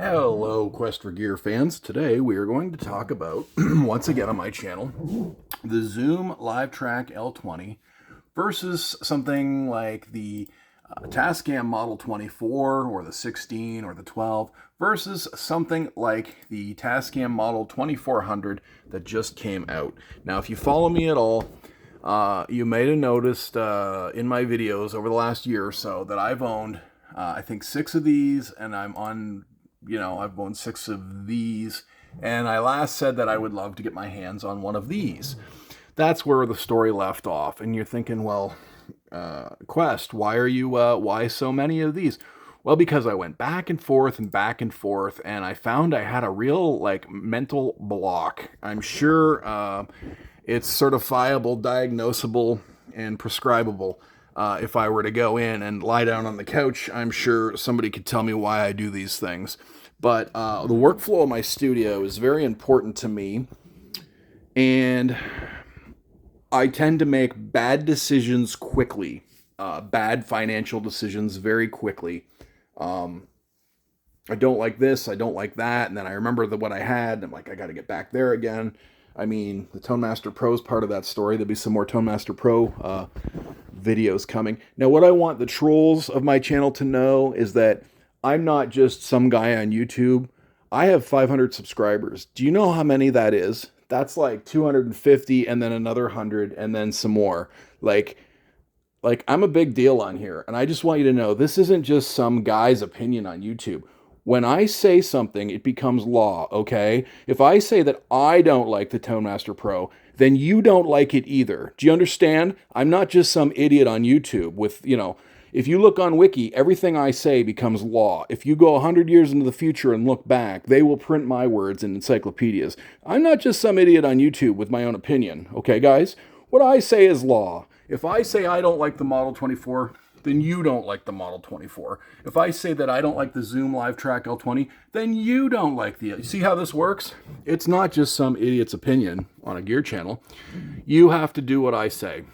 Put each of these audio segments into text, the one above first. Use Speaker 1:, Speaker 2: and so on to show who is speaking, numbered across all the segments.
Speaker 1: Hello, Quest for Gear fans. Today we are going to talk about, once again on my channel, the Zoom LiveTrack L-20 versus something like the Tascam Model 24 or the 16 or the 12 versus something like the Tascam Model 2400 that just came out. Now, if you follow me at all, you may have noticed in my videos over the last year or so that I've owned, I think, 6 of these, and I've owned 6 of these, and I last said that I would love to get my hands on one of these. That's where the story left off, and you're thinking, well, Quest, why so many of these? Well, because I went back and forth, and I found I had a real, mental block. I'm sure it's certifiable, diagnosable, and prescribable. If I were to go in and lie down on the couch, I'm sure somebody could tell me why I do these things. But the workflow of my studio is very important to me, and I tend to make bad decisions quickly, bad financial decisions very quickly. I don't like this, I don't like that, and then I remember what I had, and I'm like, I got to get back there again. I mean, the tonemaster Pro is part of that story. There'll be some more tonemaster Pro videos coming. Now, what I want the trolls of my channel to know is that I'm not just some guy on YouTube. I have 500 subscribers. Do you know how many that is? That's like 250 and then another 100 and then some more. Like I'm a big deal on here, and I just want you to know this isn't just some guy's opinion on YouTube. When I say something, it becomes law, okay? If I say that I don't like the tonemaster Pro, then you don't like it either. Do you understand? I'm not just some idiot on YouTube with, if you look on Wiki, everything I say becomes law. If you go 100 years into the future and look back, they will print my words in encyclopedias. I'm not just some idiot on YouTube with my own opinion, okay, guys? What I say is law. If I say I don't like the Model 24, then you don't like the Model 24. If I say that I don't like the Zoom LiveTrack L-20, then you don't like the... You see how this works? It's not just some idiot's opinion on a gear channel. You have to do what I say.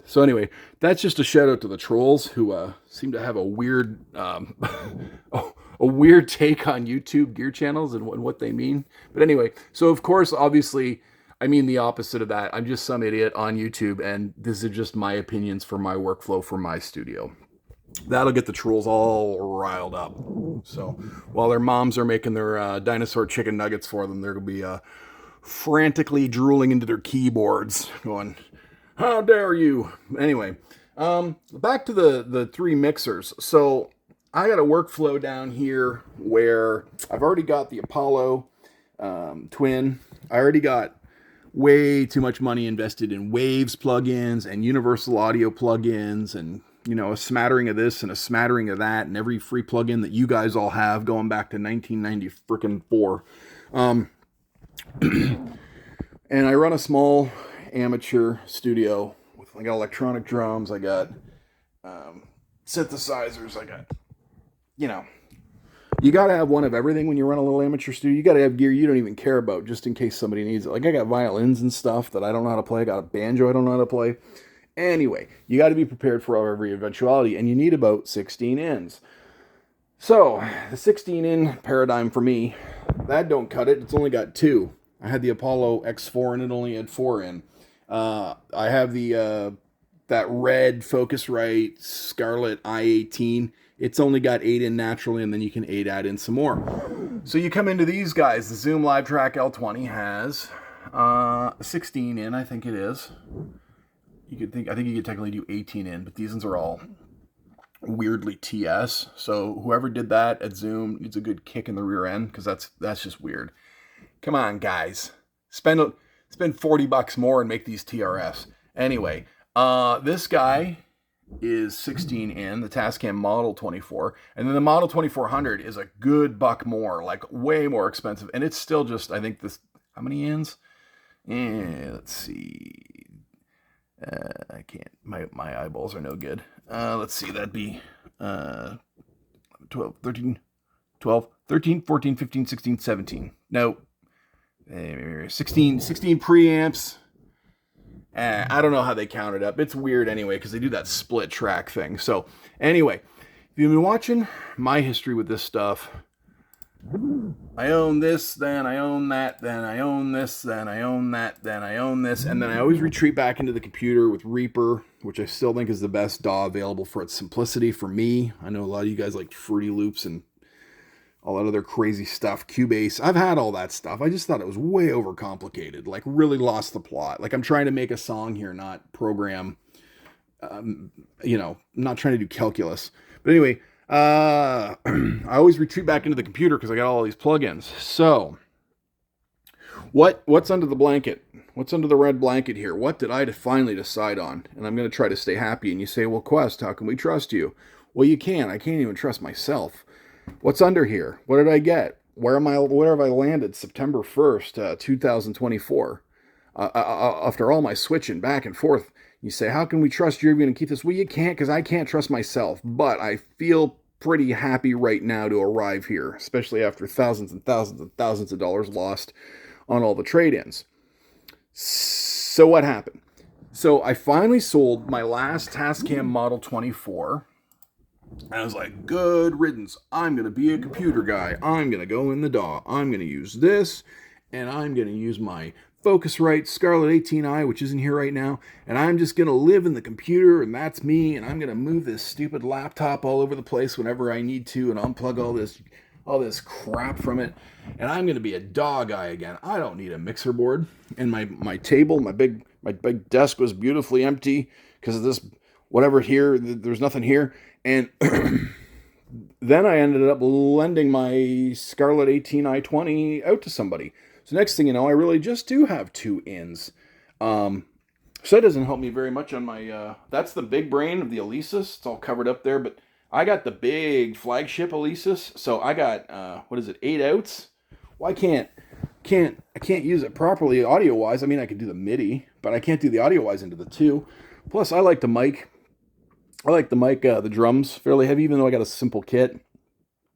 Speaker 1: So anyway, that's just a shout out to the trolls who seem to have a weird a weird take on YouTube gear channels and what they mean. But anyway, so of course, obviously, I mean the opposite of that. I'm just some idiot on YouTube, and this is just my opinions for my workflow for my studio. That'll get the trolls all riled up. So while their moms are making their dinosaur chicken nuggets for them, they're going to be frantically drooling into their keyboards going, how dare you? Anyway, back to the 3 mixers. So I got a workflow down here where I've already got the Apollo Twin. I already got way too much money invested in Waves plugins and Universal Audio plugins and, a smattering of this and a smattering of that and every free plugin that you guys all have going back to 1994. And I run a small amateur studio with, I got electronic drums, I got synthesizers, I got, you got to have one of everything when you run a little amateur studio. You got to have gear you don't even care about just in case somebody needs it. Like I got violins and stuff that I don't know how to play. I got a banjo I don't know how to play. Anyway, you got to be prepared for every eventuality, and you need about 16 ins. So the 16 in paradigm for me, that don't cut it. It's only got 2. I had the Apollo X4 and it only had 4 in. I have the that red Focusrite Scarlett i18. It's only got 8 in naturally, and then you can add in some more. So you come into these guys. The Zoom LiveTrack L-20 has 16 in, I think it is. I think you could technically do 18 in, but these ones are all weirdly TS. So whoever did that at Zoom needs a good kick in the rear end, because that's just weird. Come on, guys. Spend $40 more and make these TRS. Anyway, this guy is 16 in, the Tascam Model 24, and then the Model 2400 is a good buck more, like way more expensive, and it's still just, I think this, how many ins? Let's see. I can't, my eyeballs are no good. Let's see, that'd be 12, 13, 14, 15, 16, 17. No, 16 preamps. I don't know how they count it up. It's weird anyway, because they do that split track thing. So anyway, if you've been watching my history with this stuff, I own this, then I own that, then I own this, then I own that, then I own this, and then I always retreat back into the computer with Reaper, which I still think is the best DAW available for its simplicity for me. I know a lot of you guys like Fruity Loops and all that other crazy stuff, Cubase. I've had all that stuff. I just thought it was way overcomplicated, like really lost the plot. Like I'm trying to make a song here, not program, not trying to do calculus. But anyway, I always retreat back into the computer because I got all these plugins. So what's under the blanket? What's under the red blanket here? What did I finally decide on? And I'm going to try to stay happy. And you say, well, Quest, how can we trust you? Well, you can't. I can't even trust myself. What's under here? What did I get? Where have I landed September 1st, 2024? After all my switching back and forth, you say, how can we trust you're going to keep this? Well, you can't, because I can't trust myself. But I feel pretty happy right now to arrive here, especially after thousands and thousands and thousands of dollars lost on all the trade-ins. So what happened? So I finally sold my last Tascam Model 24. And I was like, good riddance. I'm going to be a computer guy. I'm going to go in the DAW. I'm going to use this. And I'm going to use my Focusrite Scarlett 18i, which isn't here right now. And I'm just going to live in the computer. And that's me. And I'm going to move this stupid laptop all over the place whenever I need to. And unplug all this crap from it. And I'm going to be a DAW guy again. I don't need a mixer board. And my table, my big desk was beautifully empty because of this whatever here. There's nothing here. And then I ended up lending my Scarlett 18i20 out to somebody. So next thing you know, I really just do have two ins. So that doesn't help me very much on my, that's the big brain of the Alesis. It's all covered up there, but I got the big flagship Alesis. So I got, 8 outs? Well, I can't use it properly audio-wise. I mean, I could do the MIDI, but I can't do the audio-wise into the two. Plus, I like the mic, the drums fairly heavy, even though I got a simple kit.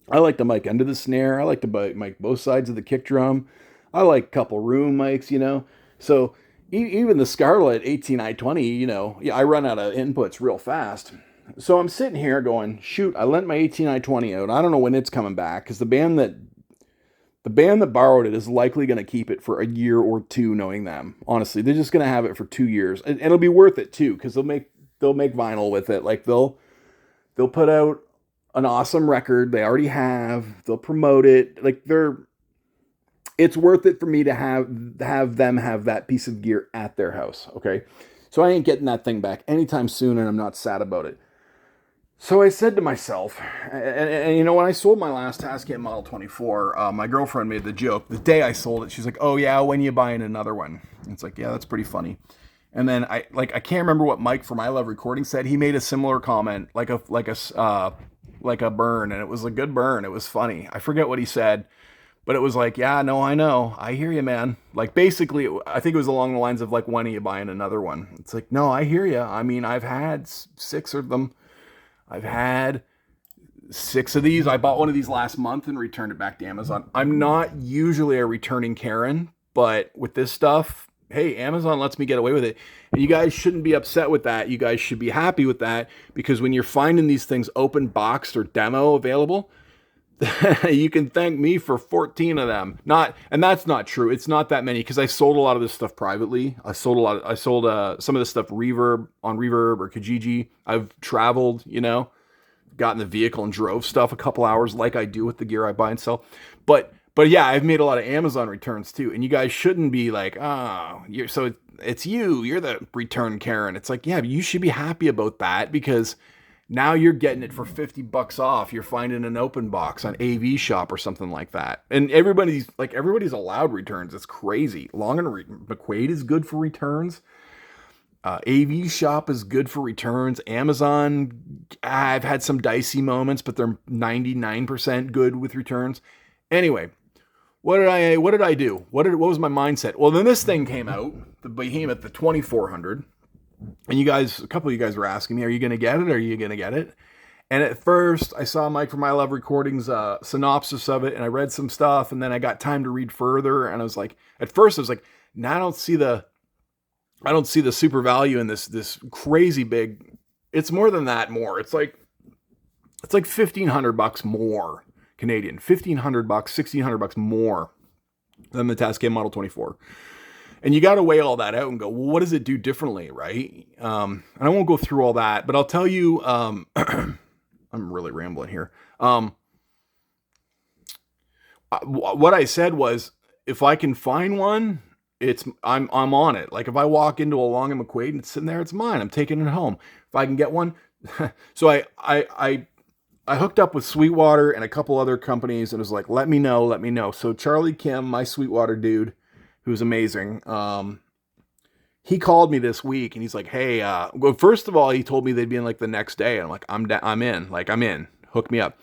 Speaker 1: I like the mic under the snare. I like the mic both sides of the kick drum. I like a couple room mics, So even the Scarlett 18i20, I run out of inputs real fast. So I'm sitting here going, shoot, I lent my 18i20 out. I don't know when it's coming back because the band that borrowed it is likely going to keep it for a year or two, knowing them. Honestly, they're just going to have it for 2 years, and it'll be worth it too because they'll make vinyl with it. Like they'll put out an awesome record. They already have. They'll promote it. Like it's worth it for me to have them have that piece of gear at their house. Okay, so I ain't getting that thing back anytime soon, and I'm not sad about it. So I said to myself, and when I sold my last Tascam Model 24, my girlfriend made the joke the day I sold it. She's like, "Oh yeah, when you buying another one?" And it's like, yeah, that's pretty funny. And then I can't remember what Mike from I Love Recording said. He made a similar comment, like a burn, and it was a good burn. It was funny. I forget what he said, but it was like, yeah, no, I know, I hear you, man. Like basically, I think it was along the lines of like, when are you buying another one? It's like, no, I hear you. I mean, I've had 6 of them. I've had 6 of these. I bought one of these last month and returned it back to Amazon. I'm not usually a returning Karen, but with this stuff, hey, Amazon lets me get away with it. And you guys shouldn't be upset with that. You guys should be happy with that, because when you're finding these things open boxed or demo available, you can thank me for 14 of them. And that's not true. It's not that many, because I sold a lot of this stuff privately. I sold some of this stuff on Reverb or Kijiji. I've traveled, got in the vehicle and drove stuff a couple hours, like I do with the gear I buy and sell. But yeah, I've made a lot of Amazon returns too. And you guys shouldn't be like, it's you're the return Karen. It's like, yeah, you should be happy about that, because now you're getting it for $50 off. You're finding an open box on AV Shop or something like that. And everybody's allowed returns. It's crazy. Long and McQuaid is good for returns. AV Shop is good for returns. Amazon, I've had some dicey moments, but they're 99% good with returns. Anyway, what did I do? What was my mindset? Well, then this thing came out, the Behemoth, the 2400. And a couple of you guys were asking me, are you going to get it? Are you going to get it? And at first, I saw Mike from I Love Recording's synopsis of it, and I read some stuff, and then I got time to read further, and I was like, no, I don't see the super value in this crazy big. It's more than that. More. It's like $1,500 more. Canadian, $1,500, $1,600 more than the Tascam Model 24. And you got to weigh all that out and go, well, what does it do differently, right? And I won't go through all that, but I'll tell you, I'm really rambling here. What I said was, if I can find one, I'm on it. Like if I walk into a Long and McQuaid and it's sitting there, it's mine. I'm taking it home. If I can get one. So I hooked up with Sweetwater and a couple other companies and was like, let me know. So Charlie Kim, my Sweetwater dude, who's amazing, he called me this week and he's like, hey, well, first of all, he told me they'd be in like the next day. And I'm like, I'm in, hook me up.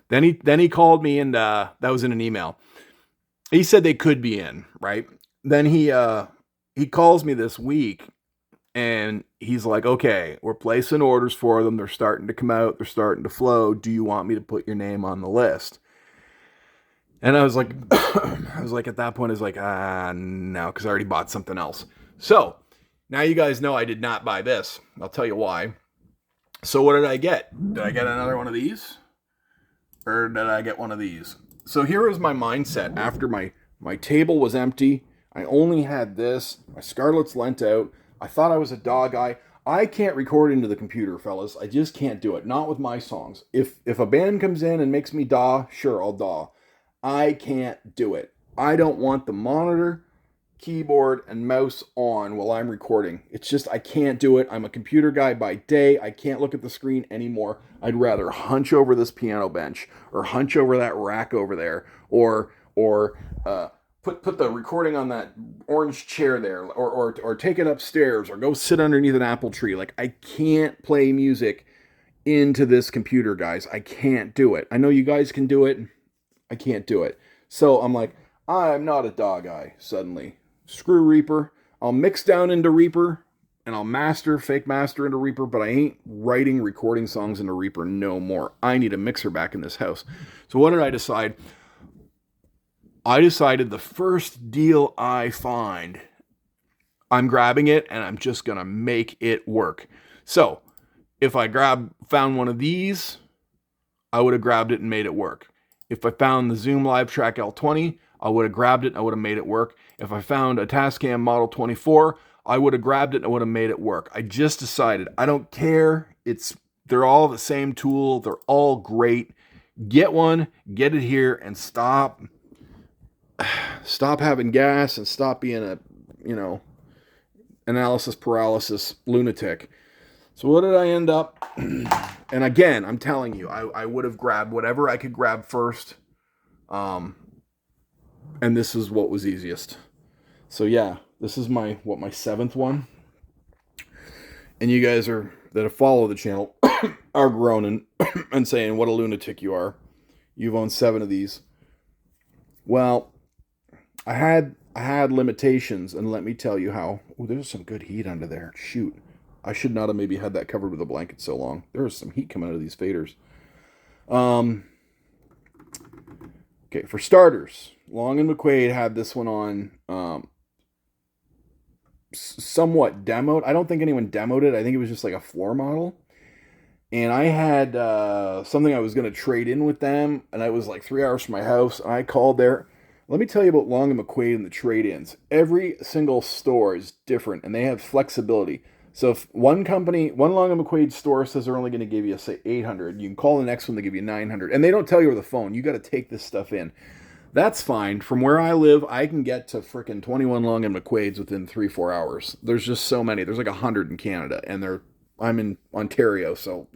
Speaker 1: Then he called me and, that was in an email. He said they could be in, right? Then he calls me this week and he's like, okay, we're placing orders for them. They're starting to come out. They're starting to flow. Do you want me to put your name on the list? And I was like, at that point, I was like, no, because I already bought something else. So now you guys know I did not buy this. I'll tell you why. So what did I get? Did I get another one of these? Or did I get one of these? So here was my mindset after my table was empty. I only had this. My Scarlett's lent out. I thought I was a dog guy. I can't record into the computer, fellas. I just can't do it. Not with my songs. If a band comes in and makes me daw, sure, I'll daw. I can't do it. I don't want the monitor, keyboard, and mouse on while I'm recording. It's just, I can't do it. I'm a computer guy by day. I can't look at the screen anymore. I'd rather hunch over this piano bench or hunch over that rack over there or put the recording on that orange chair there or take it upstairs or go sit underneath an apple tree. Like, I can't play music into this computer, guys. I can't do it. I know you guys can do it. I can't do it. So I'm like, I'm not a DAW guy suddenly. Screw Reaper. I'll mix down into Reaper and I'll fake master into Reaper, but I ain't writing recording songs into Reaper no more. I need a mixer back in this house. So what did I decide? I decided the first deal I find, I'm grabbing it and I'm just going to make it work. So if I found one of these, I would have grabbed it and made it work. If I found the Zoom LiveTrack L-20, I would have grabbed it and I would have made it work. If I found a Tascam Model 24, I would have grabbed it and I would have made it work. I just decided, I don't care. They're all the same tool. They're all great. Get one, get it here, and stop having gas and stop being a, analysis paralysis lunatic. So what did I end up? And again, I'm telling you, I would have grabbed whatever I could grab first. And this is what was easiest. So yeah, this is my seventh one. And you guys that follow the channel are groaning and saying, what a lunatic you are. You've owned 7 of these. Well, I had limitations, and let me tell you how. Oh, there's some good heat under there. Shoot. I should not have maybe had that covered with a blanket so long. There was some heat coming out of these faders. Okay, for starters, Long and McQuaid had this one on somewhat demoed. I don't think anyone demoed it. I think it was just like a floor model. And I had something I was going to trade in with them, and I was like 3 hours from my house, and I called there. Let me tell you about Long and McQuaid and the trade-ins. Every single store is different, and they have flexibility. So if one Long and McQuaid store says they're only going to give you, say, $800, you can call the next one, they give you $900. And they don't tell you over the phone. You got to take this stuff in. That's fine. From where I live, I can get to frickin' 21 Long and McQuaid's within 3-4 hours. There's just so many. There's like 100 in Canada, and I'm in Ontario, so,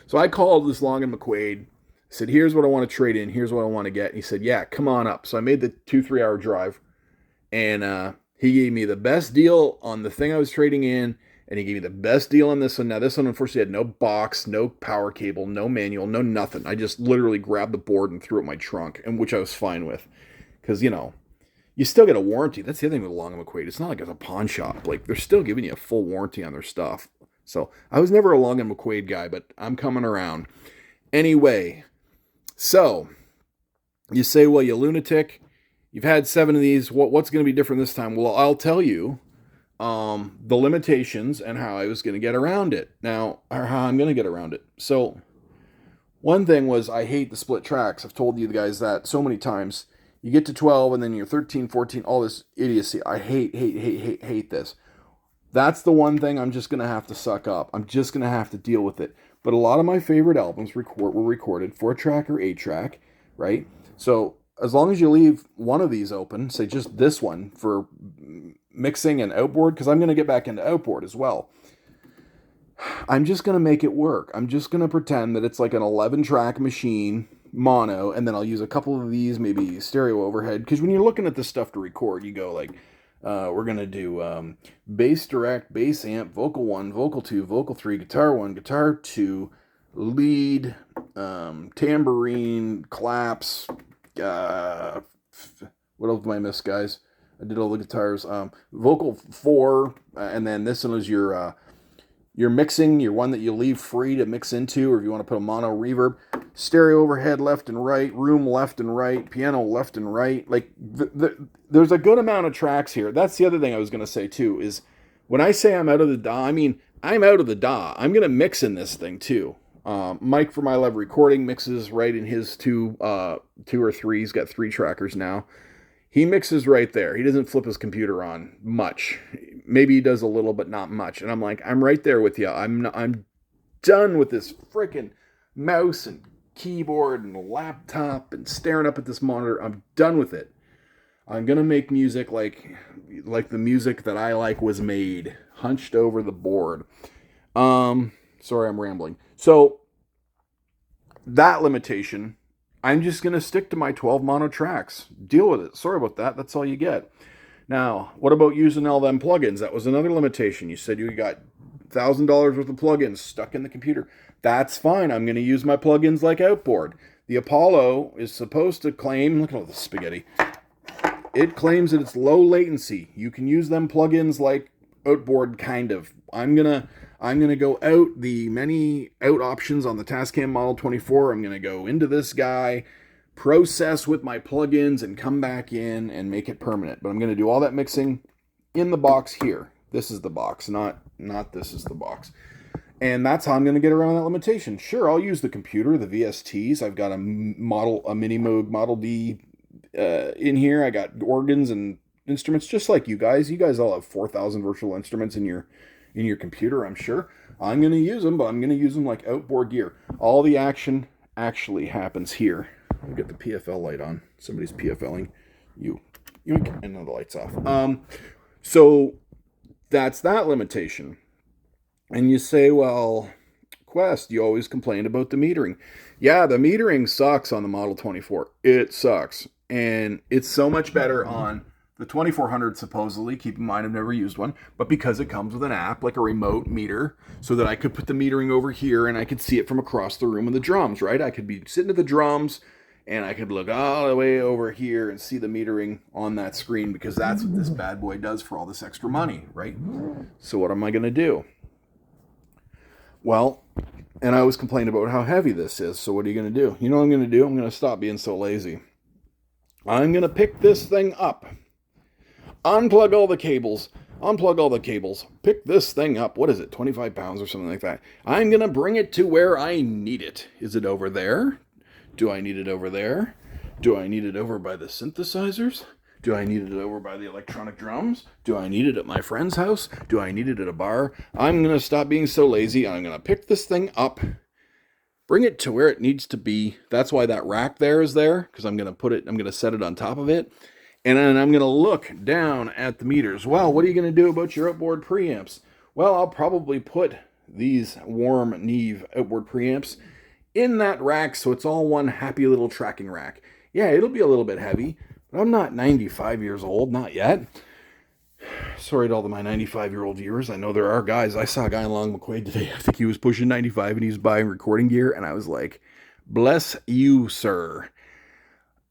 Speaker 1: So I called this Long and McQuaid, said, here's what I want to trade in, here's what I want to get. And he said, yeah, come on up. So I made the 2-3 hour drive, and he gave me the best deal on the thing I was trading in, and he gave me the best deal on this one. Now, this one, unfortunately, had no box, no power cable, no manual, no nothing. I just literally grabbed the board and threw it in my trunk, and which I was fine with. Because, you still get a warranty. That's the other thing with Long and McQuaid. It's not like it's a pawn shop. Like, they're still giving you a full warranty on their stuff. So, I was never a Long and McQuaid guy, but I'm coming around. Anyway, so, you say, well, you lunatic, you've had 7 of these. What's going to be different this time? Well, I'll tell you. The limitations and how I was going to get around it. Now, or how I'm going to get around it. So, One thing was I hate the split tracks. I've told you guys that so many times. You get to 12 and then you're 13, 14, all this idiocy. I hate this. That's the one thing I'm just going to have to suck up. I'm just going to have to deal with it. But a lot of my favorite albums were recorded 4-track or 8-track, right? So as long as you leave one of these open, say just this one for mixing and outboard, because I'm going to get back into outboard as well. I'm just going to make it work. I'm just going to pretend that it's like an 11-track machine, mono, and then I'll use a couple of these, maybe stereo overhead. Because when you're looking at this stuff to record, you go like, we're going to do bass direct, bass amp, vocal 1, vocal 2, vocal 3, guitar 1, guitar 2, lead, tambourine, claps. What else did I miss, guys? I did all the guitars. Vocal 4, and then this one is your mixing, your one that you leave free to mix into, or if you want to put a mono reverb. Stereo overhead left and right, room left and right, piano left and right. Like, there's a good amount of tracks here. That's the other thing I was going to say, too, is when I say I'm out of the DAW, I mean, I'm out of the DAW. I'm going to mix in this thing, too. Mike from My Love Recording mixes right in his two or three. He's got 3 trackers now. He mixes right there. He doesn't flip his computer on much. Maybe he does a little, but not much. And I'm like, I'm right there with you. I'm done with this freaking mouse and keyboard and laptop and staring up at this monitor. I'm done with it. I'm gonna make music like the music that I like was made, hunched over the board. Sorry, I'm rambling. So that limitation, I'm just going to stick to my 12 mono tracks. Deal with it. Sorry about that. That's all you get. Now, what about using all them plugins? That was another limitation. You said you got $1,000 worth of plugins stuck in the computer. That's fine. I'm going to use my plugins like Outboard. The Apollo is supposed to claim, look at all this spaghetti. It claims that it's low latency. You can use them plugins like Outboard, kind of. I'm gonna go out the many out options on the Tascam Model 24. I'm gonna go into this guy, process with my plugins, and come back in and make it permanent. But I'm gonna do all that mixing in the box here. This is the box, not this is the box. And that's how I'm gonna get around that limitation. Sure, I'll use the computer, the VSTs. I've got a mini moog Model D in here. I got organs and instruments just like you guys. You guys all have 4,000 virtual instruments in your computer, I'm sure. I'm going to use them, but I'm going to use them like outboard gear. All the action actually happens here. I'll get the PFL light on. Somebody's PFLing. You and the light's off. So that's that limitation. And you say, well, Quest, you always complained about the metering. Yeah, the metering sucks on the Model 24. It sucks. And it's so much better on the 2400, supposedly. Keep in mind, I've never used one, but because it comes with an app, like a remote meter, so that I could put the metering over here and I could see it from across the room of the drums, right? I could be sitting at the drums and I could look all the way over here and see the metering on that screen, because that's what this bad boy does for all this extra money, right? So what am I going to do? Well, and I always complain about how heavy this is, so what are you going to do? You know what I'm going to do? I'm going to stop being so lazy. I'm going to pick this thing up. Unplug all the cables, pick this thing up. What is it, 25 pounds or something like that? I'm going to bring it to where I need it. Is it over there? Do I need it over there? Do I need it over by the synthesizers? Do I need it over by the electronic drums? Do I need it at my friend's house? Do I need it at a bar? I'm going to stop being so lazy. I'm going to pick this thing up, bring it to where it needs to be. That's why that rack there is there, because I'm going to set it on top of it. And then I'm going to look down at the meters. Well, what are you going to do about your outboard preamps? Well, I'll probably put these warm Neve outboard preamps in that rack, so it's all one happy little tracking rack. Yeah, it'll be a little bit heavy, but I'm not 95 years old, not yet. Sorry to all of my 95-year-old viewers. I know there are guys. I saw a guy along McQuaid today. I think he was pushing 95 and he was buying recording gear, and I was like, bless you, sir.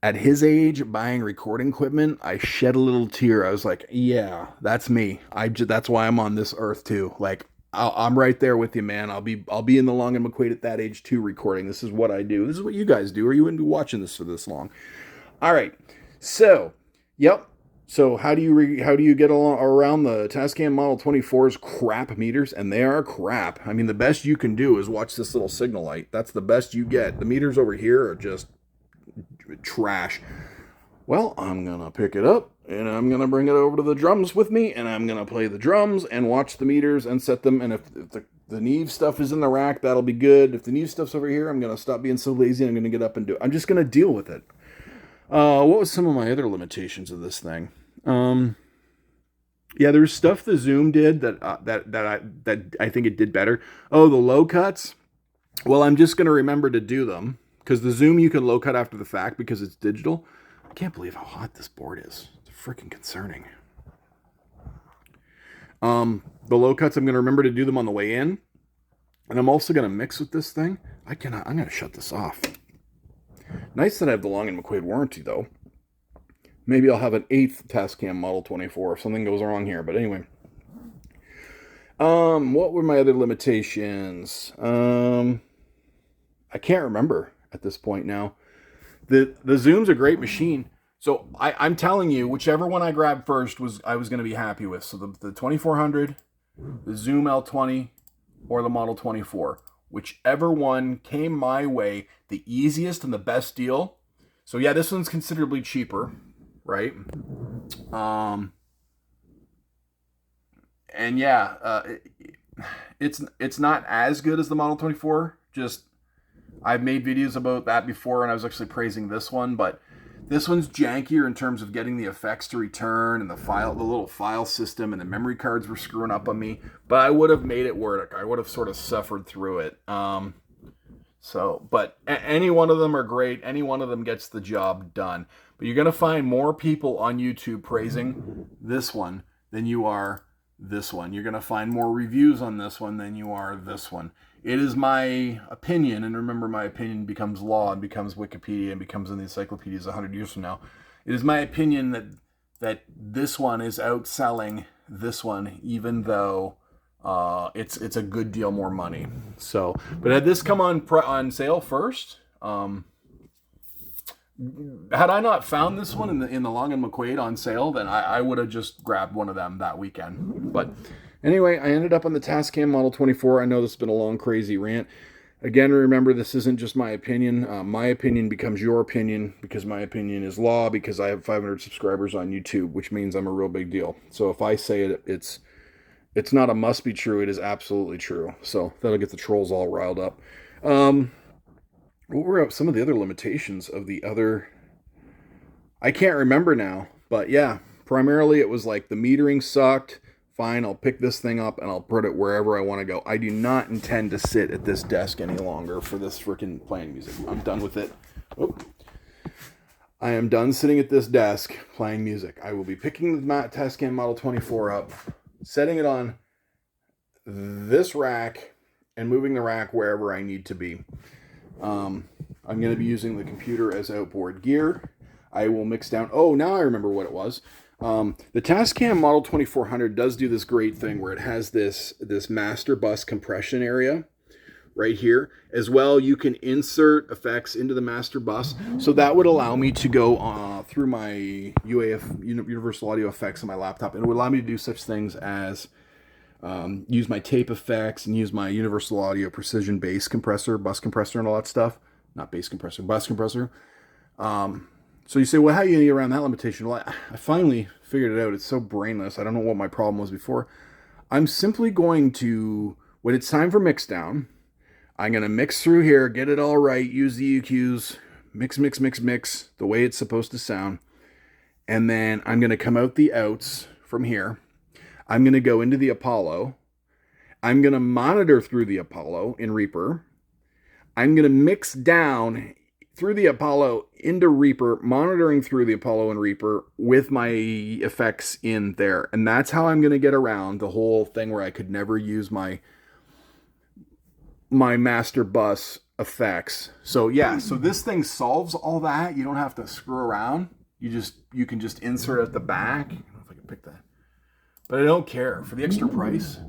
Speaker 1: At his age, buying recording equipment, I shed a little tear. I was like, yeah, that's me. That's why I'm on this earth too. Like, I'm right there with you, man. I'll be in the Long and McQuaid at that age too, recording. This is what I do. This is what you guys do, or you wouldn't be watching this for this long. All right. So, yep. So how do you get around the Tascam Model 24's crap meters? And they are crap. I mean, the best you can do is watch this little signal light. That's the best you get. The meters over here are just trash. Well, I'm going to pick it up and I'm going to bring it over to the drums with me and I'm going to play the drums and watch the meters and set them. And if the neve stuff is in the rack, that'll be good. If the neve stuff's over here, I'm going to stop being so lazy and I'm going to get up and do it. I'm just going to deal with it. What was some of my other limitations of this thing? Yeah, there's stuff the Zoom did that I think it did better. Oh, the low cuts. Well, I'm just going to remember to do them because the Zoom you can low cut after the fact because it's digital. I can't believe how hot this board is. It's freaking concerning. The low cuts, I'm going to remember to do them on the way in, and I'm also going to mix with this thing. I'm going to shut this off. Nice that I have the Long & McQuaid warranty, though. Maybe I'll have an 8th Tascam Model 24 if something goes wrong here. But anyway. What were my other limitations? I can't remember at this point now. The Zoom's a great machine. So I'm telling you, whichever one I grabbed first I was going to be happy with. So the 2400, the Zoom L-20, or the Model 24. Whichever one came my way, the easiest and the best deal. So yeah, this one's considerably cheaper, right? And yeah, it's not as good as the Model 24. Just I've made videos about that before, and I was actually praising this one, but this one's jankier in terms of getting the effects to return and the little file system, and the memory cards were screwing up on me. But I would have made it work. I would have sort of suffered through it. But any one of them are great. Any one of them gets the job done. But you're going to find more people on YouTube praising this one than you are this one. You're going to find more reviews on this one than you are this one. It is my opinion, and remember, my opinion becomes law and becomes Wikipedia and becomes in the encyclopedias 100 years from now. It is my opinion that this one is outselling this one, even though it's a good deal more money. So, but had this come on sale first, had I not found this one in the Long & McQuaid on sale, then I would have just grabbed one of them that weekend. But anyway, I ended up on the Tascam Model 24. I know this has been a long, crazy rant. Again, remember, this isn't just my opinion. My opinion becomes your opinion because my opinion is law, because I have 500 subscribers on YouTube, which means I'm a real big deal. So if I say it, it's not a must be true. It is absolutely true. So that'll get the trolls all riled up. What were some of the other limitations of the other? I can't remember now, but yeah, primarily it was like the metering sucked. Fine, I'll pick this thing up and I'll put it wherever I want to go. I do not intend to sit at this desk any longer for this freaking playing music. I'm done with it. I am done sitting at this desk playing music. I will be picking the Tascam Model 24 up, setting it on this rack, and moving the rack wherever I need to be. I'm going to be using the computer as outboard gear. I will mix down. Oh, now I remember what it was. The Tascam Model 2400 does do this great thing where it has this master bus compression area right here. As well, you can insert effects into the master bus. So that would allow me to go through my Universal Audio effects on my laptop. And it would allow me to do such things as use my tape effects and use my Universal Audio precision bass compressor, bus compressor, and all that stuff. Not bass compressor, bus compressor. So you say, well, how do you get around that limitation? Well, I finally figured it out. It's so brainless. I don't know what my problem was before. I'm simply going to, when it's time for mix down, I'm going to mix through here, get it all right, use the EQs, mix the way it's supposed to sound. And then I'm going to come out the outs from here. I'm going to go into the Apollo. I'm going to monitor through the Apollo in Reaper. I'm going to mix down through the Apollo into Reaper, monitoring through the Apollo and Reaper with my effects in there. And that's how I'm going to get around the whole thing where I could never use my master bus effects. So yeah, so this thing solves all that. You don't have to screw around. You can just insert at the back. I don't know if I can pick that. But I don't care. For the extra price,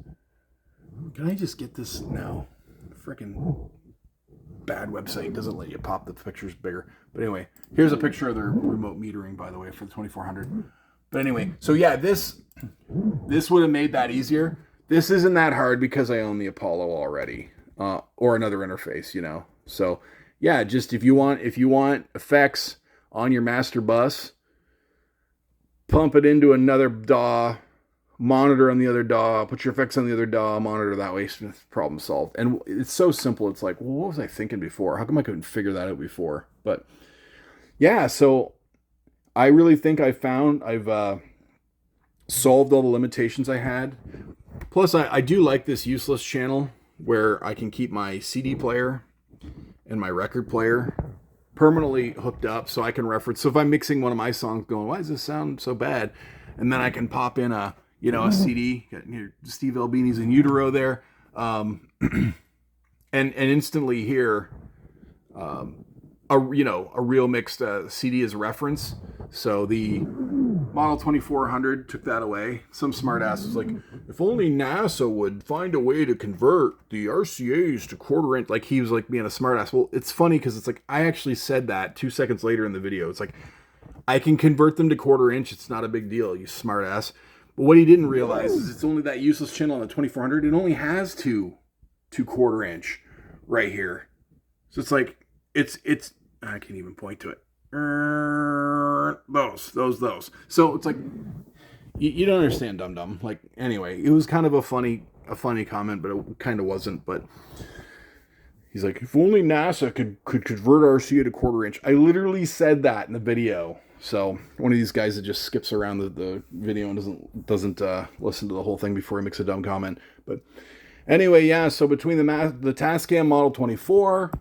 Speaker 1: can I just get this? No. Freaking bad website doesn't let you pop the pictures bigger. But anyway, here's a picture of their remote metering, by the way, for the 2400. But anyway, so yeah, this would have made that easier. This isn't that hard because I own the Apollo already, or another interface, you know. So yeah, just if you want effects on your master bus, pump it into another DAW, monitor on the other DAW, put your effects on the other DAW, monitor that way, problem solved. And it's so simple. It's like, well, what was I thinking before? How come I couldn't figure that out before? But yeah, so I really think I've solved all the limitations I had. Plus, I do like this useless channel where I can keep my CD player and my record player permanently hooked up so I can reference. So if I'm mixing one of my songs going, why does this sound so bad? And then I can pop in a CD, got Steve Albini's In Utero there, and instantly hear a real mixed CD as reference. So the Model 2400 took that away. Some smart ass was like, if only NASA would find a way to convert the RCAs to quarter inch. Like, he was like being a smart ass. Well, it's funny because it's like, I actually said that 2 seconds later in the video. It's like, I can convert them to quarter inch. It's not a big deal, you smart ass. But what he didn't realize is it's only that useless channel on the 2400. It only has two quarter inch right here. So it's like, it's I can't even point to it. Those. So it's like, you don't understand, dum-dum. Like, anyway, it was kind of a funny comment, but it kind of wasn't. But he's like, if only NASA could convert RCA to quarter inch. I literally said that in the video. So one of these guys that just skips around the video and doesn't listen to the whole thing before he makes a dumb comment. But anyway, yeah. So between the Tascam Model 24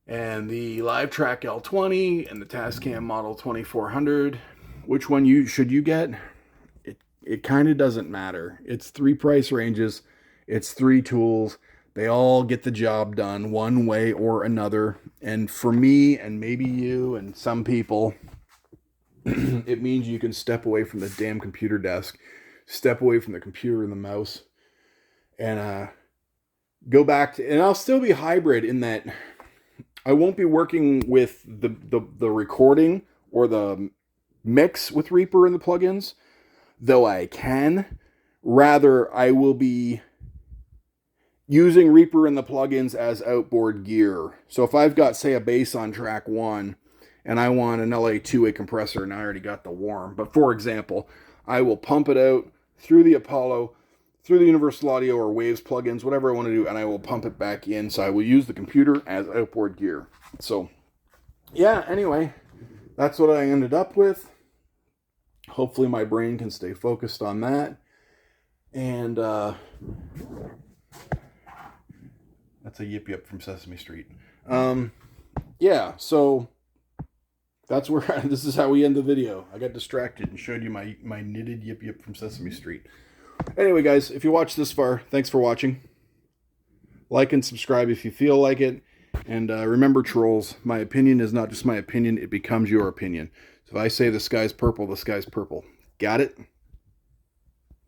Speaker 1: and the LiveTrack L-20 and the Tascam Model 2400, which one should you get? It kind of doesn't matter. It's 3 price ranges. It's 3 tools. They all get the job done one way or another. And for me, and maybe you and some people, it means you can step away from the damn computer desk, step away from the computer and the mouse, and go back to, and I'll still be hybrid in that I won't be working with the recording or the mix with Reaper and the plugins, though I can. Rather, I will be using Reaper and the plugins as outboard gear. So if I've got, say, a bass on track 1 and I want an LA 2A compressor and I already got the warm, but for example, I will pump it out through the Apollo, through the Universal Audio or Waves plugins, whatever I want to do, and I will pump it back in. So I will use the computer as outboard gear. So yeah, anyway, that's what I ended up with. Hopefully my brain can stay focused on that. And that's a yip yip from Sesame Street. Yeah, so that's where this is how we end the video. I got distracted and showed you my knitted yip yip from Sesame Street. Anyway, guys, if you watched this far, thanks for watching. Like and subscribe if you feel like it. And remember, trolls, my opinion is not just my opinion, it becomes your opinion. So if I say the sky's purple, the sky's purple. Got it?